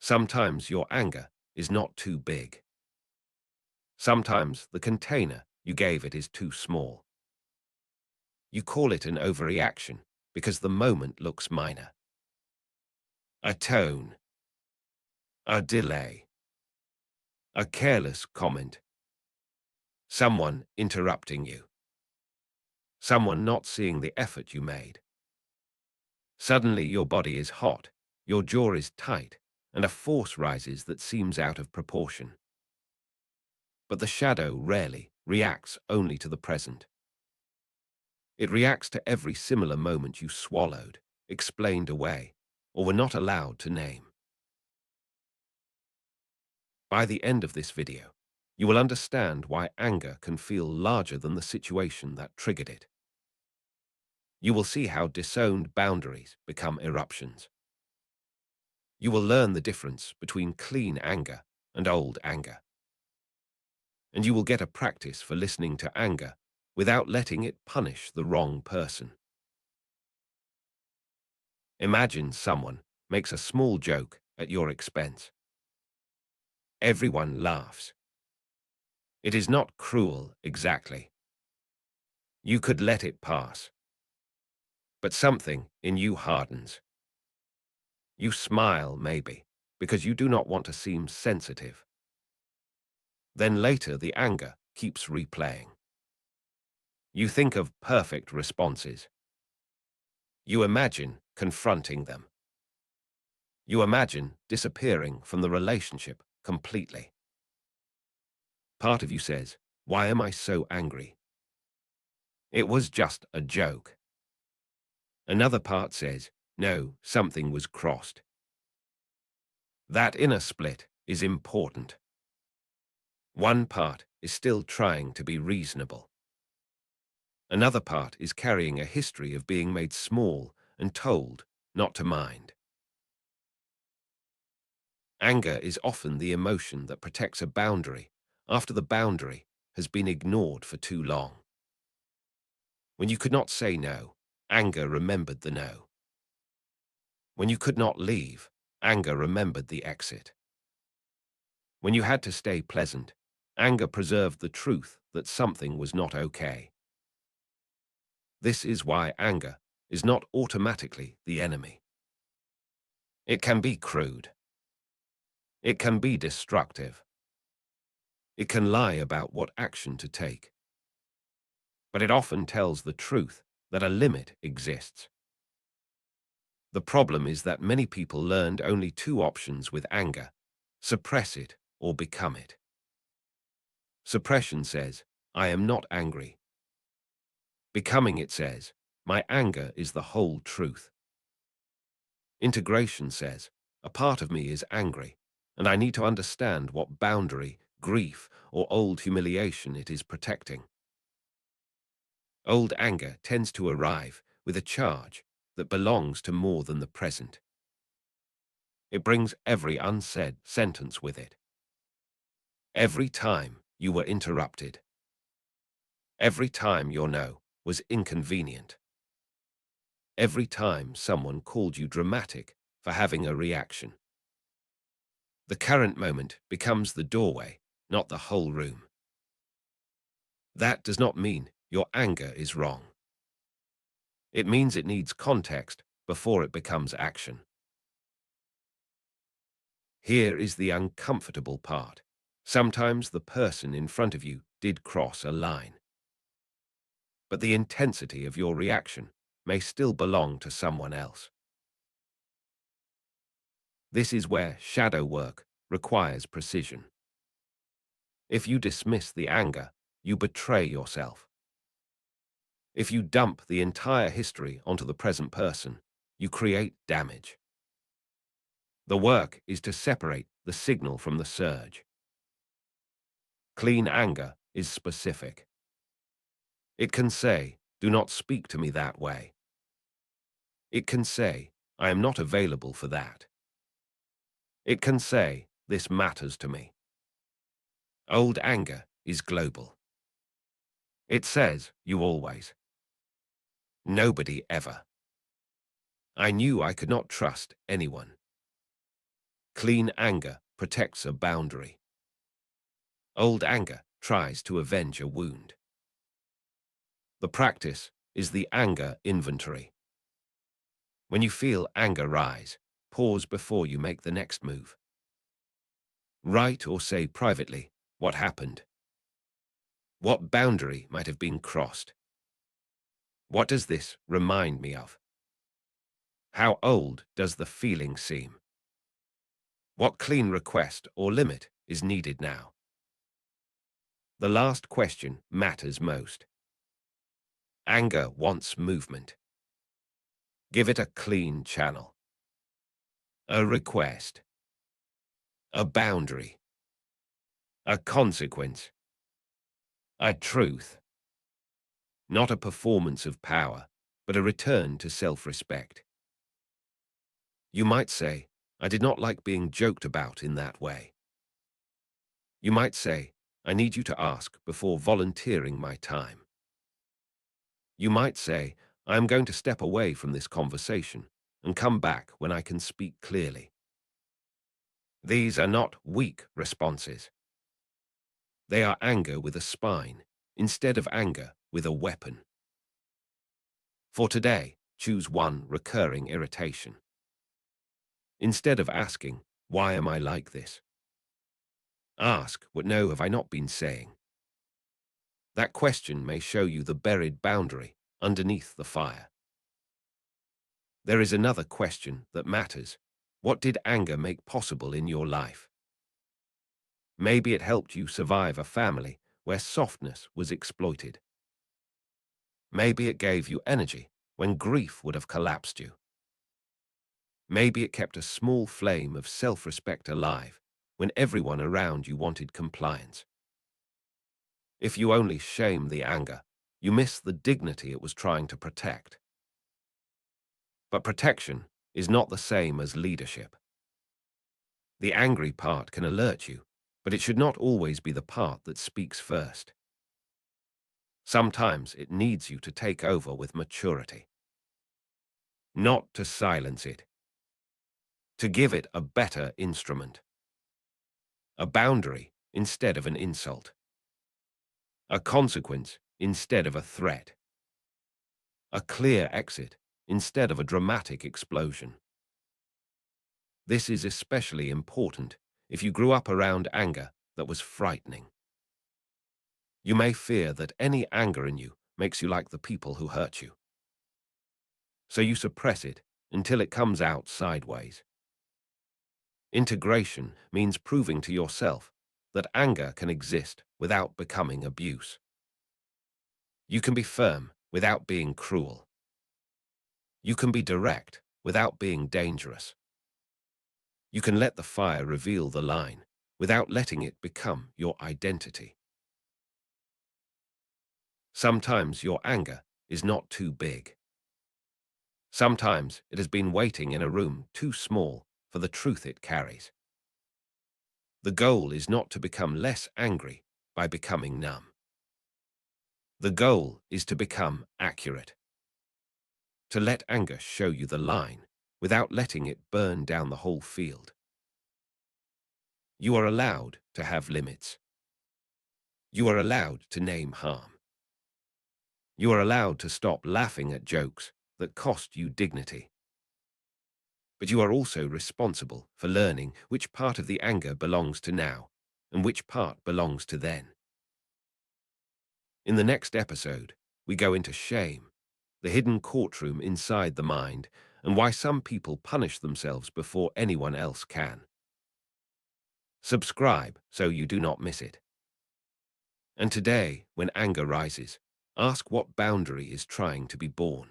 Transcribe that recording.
Sometimes your anger is not too big. Sometimes the container you gave it is too small. You call it an overreaction because the moment looks minor. A tone, a delay, a careless comment, someone interrupting you, someone not seeing the effort you made. Suddenly your body is hot, your jaw is tight, and a force rises that seems out of proportion. But the shadow rarely reacts only to the present. It reacts to every similar moment you swallowed, explained away, or were not allowed to name. By the end of this video, you will understand why anger can feel larger than the situation that triggered it. You will see how disowned boundaries become eruptions. You will learn the difference between clean anger and old anger. And you will get a practice for listening to anger without letting it punish the wrong person. Imagine someone makes a small joke at your expense. Everyone laughs. It is not cruel exactly. You could let it pass. But something in you hardens. You smile, maybe, because you do not want to seem sensitive. Then later the anger keeps replaying. You think of perfect responses. You imagine confronting them. You imagine disappearing from the relationship completely. Part of you says, "Why am I so angry? It was just a joke." Another part says, "No, something was crossed." That inner split is important. One part is still trying to be reasonable. Another part is carrying a history of being made small and told not to mind. Anger is often the emotion that protects a boundary after the boundary has been ignored for too long. When you could not say no, anger remembered the no. When you could not leave, anger remembered the exit. When you had to stay pleasant, anger preserved the truth that something was not okay. This is why anger is not automatically the enemy. It can be crude. It can be destructive. It can lie about what action to take. But it often tells the truth that a limit exists. The problem is that many people learned only two options with anger: suppress it or become it. Suppression says, "I am not angry." Becoming it says, "My anger is the whole truth." Integration says, "A part of me is angry, and I need to understand what boundary, grief, or old humiliation it is protecting." Old anger tends to arrive with a charge that belongs to more than the present. It brings every unsaid sentence with it. Every time you were interrupted. Every time your no was inconvenient. Every time someone called you dramatic for having a reaction. The current moment becomes the doorway, not the whole room. That does not mean your anger is wrong. It means it needs context before it becomes action. Here is the uncomfortable part. Sometimes the person in front of you did cross a line. But the intensity of your reaction may still belong to someone else. This is where shadow work requires precision. If you dismiss the anger, you betray yourself. If you dump the entire history onto the present person, you create damage. The work is to separate the signal from the surge. Clean anger is specific. It can say, "Do not speak to me that way." It can say, "I am not available for that." It can say, "This matters to me." Old anger is global. It says, "You always." Nobody ever. I knew I could not trust anyone. Clean anger protects a boundary. Old anger tries to avenge a wound. The practice is the anger inventory. When you feel anger rise, pause before you make the next move. Write or say privately what happened. What boundary might have been crossed? What does this remind me of? How old does the feeling seem? What clean request or limit is needed now? The last question matters most. Anger wants movement. Give it a clean channel. A request. A boundary. A consequence. A truth. Not a performance of power, but a return to self-respect. You might say, I did not like being joked about in that way. You might say, I need you to ask before volunteering my time. You might say, I am going to step away from this conversation and come back when I can speak clearly. These are not weak responses. They are anger with a spine, instead of anger with a weapon. For today, choose one recurring irritation. Instead of asking, why am I like this? Ask, what no have I not been saying? That question may show you the buried boundary underneath the fire. There is another question that matters. What did anger make possible in your life? Maybe it helped you survive a family where softness was exploited. Maybe it gave you energy when grief would have collapsed you. Maybe it kept a small flame of self-respect alive when everyone around you wanted compliance. If you only shame the anger, you miss the dignity it was trying to protect. But protection is not the same as leadership. The angry part can alert you, but it should not always be the part that speaks first. Sometimes it needs you to take over with maturity. Not to silence it. To give it a better instrument. A boundary instead of an insult. A consequence instead of a threat. A clear exit instead of a dramatic explosion. This is especially important if you grew up around anger that was frightening. You may fear that any anger in you makes you like the people who hurt you. So you suppress it until it comes out sideways. Integration means proving to yourself that anger can exist without becoming abuse. You can be firm without being cruel. You can be direct without being dangerous. You can let the fire reveal the line without letting it become your identity. Sometimes your anger is not too big. Sometimes it has been waiting in a room too small for the truth it carries. The goal is not to become less angry by becoming numb. The goal is to become accurate. To let anger show you the line without letting it burn down the whole field. You are allowed to have limits. You are allowed to name harm. You are allowed to stop laughing at jokes that cost you dignity. But you are also responsible for learning which part of the anger belongs to now and which part belongs to then. In the next episode, we go into shame, the hidden courtroom inside the mind, and why some people punish themselves before anyone else can. Subscribe so you do not miss it. And today, when anger rises, ask what boundary is trying to be born.